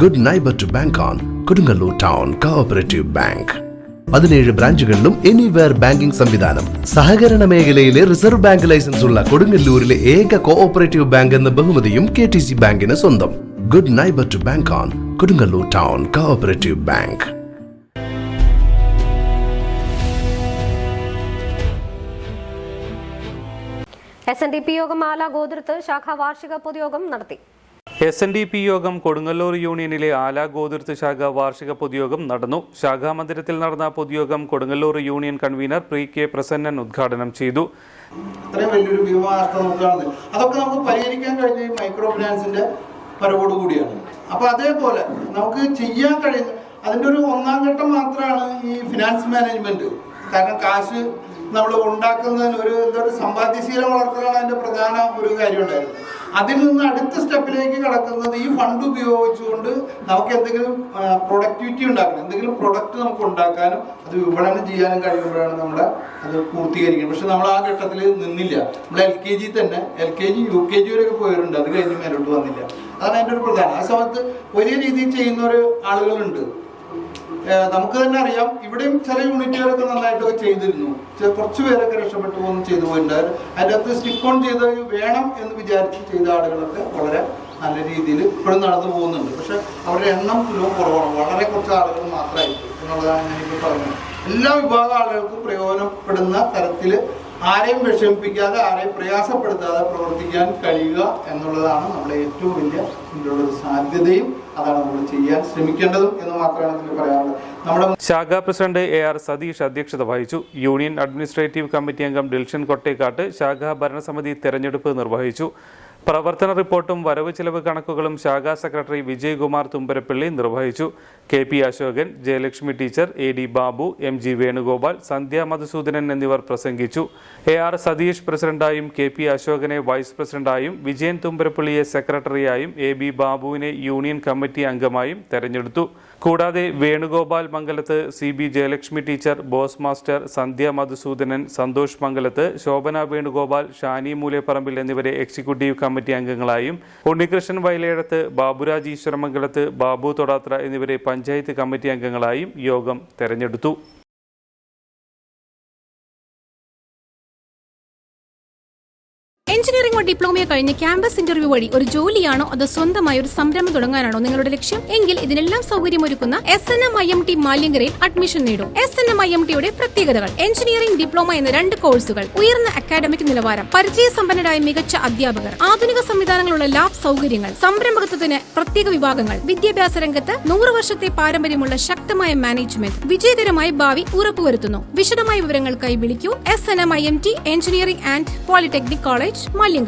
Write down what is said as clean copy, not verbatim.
Good neighbour to bank on Kodungallur town cooperative bank. 17 ബ്രാഞ്ചുകളിലും anywhere banking സംവിധാനം. സഹകരണ മേഖലയിലെ റിസർവ് ബാങ്ക് ലൈസൻസ് ഉള്ള കൊടുങ്ങല്ലൂരിലെ ഏക കോഓപ്പറേറ്റീവ് ബാങ്ക് എന്ന ബഹുമതിയും KTC ബാങ്കിന് സ്വന്തം. Good neighbour to bank on Kodungallur town cooperative bank. SNDP Yogam ആല ഗോതിരത്ത് ശാഖാ വാർഷിക പൊതുയോഗം നടത്തി. SNDP യോഗം കൊടുങ്ങല്ലൂർ യൂണിയനിലെ ആല ഗോതിരത്ത് ശാഖ വാർഷിക പൊതുയോഗം നടന്നു. ശാഖാ മന്ദിരത്തിൽ നടന്ന പൊതുയോഗം Kodungallur union convener K Prasannan ഉദ്ഘാടനം ചെയ്തു. ഇത്രയും വലിയൊരു അതൊക്കെ നമുക്ക് പരിഹരിക്കാൻ കഴിഞ്ഞ മൈക്രോ ഫിനാൻസിന്റെ പരവോട് കൂടിയാണ്. അപ്പൊ അതേപോലെ നമുക്ക് ചെയ്യാൻ കഴിയുന്ന അതിന്റെ ഒരു ഒന്നാം ഘട്ടം മാത്രമാണ് ഈ ഫിനാൻസ് മാനേജ്മെന്റ്. കാരണം കാശ് നമ്മൾ ഉണ്ടാക്കുന്നതിന് ഒരു സമ്പാദ്യശീലം വളർത്തലാണ് അതിന്റെ പ്രധാന ഒരു കാര്യം ഉണ്ടായിരുന്നത്. അതിൽ നിന്ന് അടുത്ത സ്റ്റെപ്പിലേക്ക് കടക്കുന്നത് ഈ ഫണ്ട് ഉപയോഗിച്ചുകൊണ്ട് നമുക്ക് എന്തെങ്കിലും പ്രൊഡക്ടിവിറ്റി ഉണ്ടാക്കണം, എന്തെങ്കിലും പ്രൊഡക്റ്റ് നമുക്ക് ഉണ്ടാക്കാനും അത് വിപണനം ചെയ്യാനും കഴിയുമ്പോഴാണ് നമ്മുടെ അത് പൂർത്തീകരിക്കുന്നത്. പക്ഷെ നമ്മൾ ആ ഘട്ടത്തിൽ നിന്നില്ല. നമ്മൾ LKG തന്നെ LKG UKG വരെയൊക്കെ പോയിട്ടുണ്ട്, അത് കഴിഞ്ഞ് മേലോട്ട് വന്നില്ല. അതാണ് അതിൻ്റെ ഒരു പ്രധാനം. ആ സമയത്ത് വലിയ രീതിയിൽ ചെയ്യുന്ന ഒരു ആളുകളുണ്ട്. നമുക്ക് തന്നെ അറിയാം, ഇവിടെയും ചില യൂണിറ്റുകളൊക്കെ നന്നായിട്ടൊക്കെ ചെയ്തിരുന്നു. കുറച്ച് പേരൊക്കെ രക്ഷപ്പെട്ടു പോകുന്നു, ചെയ്തു പോയിട്ടുണ്ടായിരുന്നു. അതിൻ്റെ അകത്ത് സ്റ്റിക്ക് ഓൺ ചെയ്ത് വേണം എന്ന് വിചാരിച്ച് ചെയ്ത ആളുകളൊക്കെ വളരെ നല്ല രീതിയിൽ ഇപ്പോഴും നടന്നു പോകുന്നുണ്ട്. പക്ഷെ അവരുടെ എണ്ണം കുറവാണ്, വളരെ കുറച്ച് ആളുകൾ മാത്രമായിരിക്കും എന്നുള്ളതാണ് ഞാനിപ്പോൾ പറഞ്ഞത്. എല്ലാ വിഭാഗം ആളുകൾക്കും പ്രയോജനപ്പെടുന്ന തരത്തിൽ ആരെയും വിഷമിപ്പിക്കാതെ ആരെയും പ്രയാസപ്പെടുത്താതെ പ്രവർത്തിക്കാൻ കഴിയുക എന്നുള്ളതാണ് നമ്മുടെ ഏറ്റവും വലിയ ഇതിലുള്ള സാധ്യതയും അതാണ് നമ്മൾ ചെയ്യാൻ ശ്രമിക്കേണ്ടതും എന്ന് മാത്രമാണ് ഇതിൽ പറയാനുള്ളത്. നമ്മുടെ ശാഖാ പ്രസിഡന്റ് AR സതീഷ് അധ്യക്ഷത വഹിച്ചു. യൂണിയൻ അഡ്മിനിസ്ട്രേറ്റീവ് കമ്മിറ്റി അംഗം ഡിൽഷൻ കൊട്ടേക്കാട്ട് ശാഖാ ഭരണസമിതി തെരഞ്ഞെടുപ്പ് നിർവഹിച്ചു. പ്രവർത്തന റിപ്പോർട്ടും വരവ് ചിലവ് കണക്കുകളും ശാഖാ സെക്രട്ടറി വിജയകുമാർ തുമ്പരപ്പള്ളി നിർവഹിച്ചു. KP Ashokan, Jayalakshmi teacher, AD Babu, MG Venugopal, Sandhya Madhusoodanan എന്നിവർ പ്രസംഗിച്ചു. AR സതീഷ് പ്രസിഡന്റായും KP അശോകനെ വൈസ് പ്രസിഡന്റായും വിജയൻ തുമ്പരപ്പള്ളിയെ സെക്രട്ടറിയായും AB ബാബുവിനെ യൂണിയൻ കമ്മിറ്റി അംഗമായും തെരഞ്ഞെടുത്തു. കൂടാതെ Venugopal Mangalath, CB Jayalakshmi teacher, Bose master, Sandhya Madhusoodanan, Santhosh Mangalath, Shobhana Venugopal, Shani Moolepparambil എന്നിവരെ എക്സിക്യൂട്ടീവ് കമ്മിറ്റി അംഗങ്ങളായും ഉണ്ണികൃഷ്ണൻ വയലേടത്ത്, ബാബുരാജ് ഈശ്വരമംഗലത്ത്, ബാബു തൊടാത്ര എന്നിവരെ പഞ്ചായത്ത് കമ്മിറ്റി അംഗങ്ങളായും യോഗം തെരഞ്ഞെടുത്തു. എഞ്ചിനീയറിംഗോ ഡിപ്ലോമയോ കഴിഞ്ഞ് ക്യാമ്പസ് ഇന്റർവ്യൂ വഴി ഒരു ജോലിയാണോ അതോ സ്വന്തമായി ഒരു സംരംഭം തുടങ്ങാനാണോ നിങ്ങളുടെ ലക്ഷ്യം? എങ്കിൽ ഇതിനെല്ലാം സൗകര്യമൊരുക്കുന്ന SNM-IMT മാലിങ്കരയിൽ അഡ്മിഷൻ നേടും. SNM-IMTയുടെ പ്രത്യേകതകൾ: എഞ്ചിനീയറിംഗ് ഡിപ്ലോമ എന്ന 2 കോഴ്സുകൾ, ഉയർന്ന അക്കാഡമിക് നിലവാരം, പരിചയസമ്പന്നരായ മികച്ച അധ്യാപകർ, ആധുനിക സംവിധാനങ്ങളുള്ള ലാബ് സൗകര്യങ്ങൾ, സംരംഭകത്വത്തിന് പ്രത്യേക വിഭാഗങ്ങൾ, വിദ്യാഭ്യാസ രംഗത്ത് 100 വർഷത്തെ പാരമ്പര്യമുള്ള ശക്തമായ മാനേജ്മെന്റ്, വിജയകരമായ ഭാവി ഉറപ്പുവരുത്തുന്നു. വിശദമായ വിവരങ്ങൾക്കായി വിളിക്കൂ. SNM-IMT engineering and polytechnic college, Maliankara.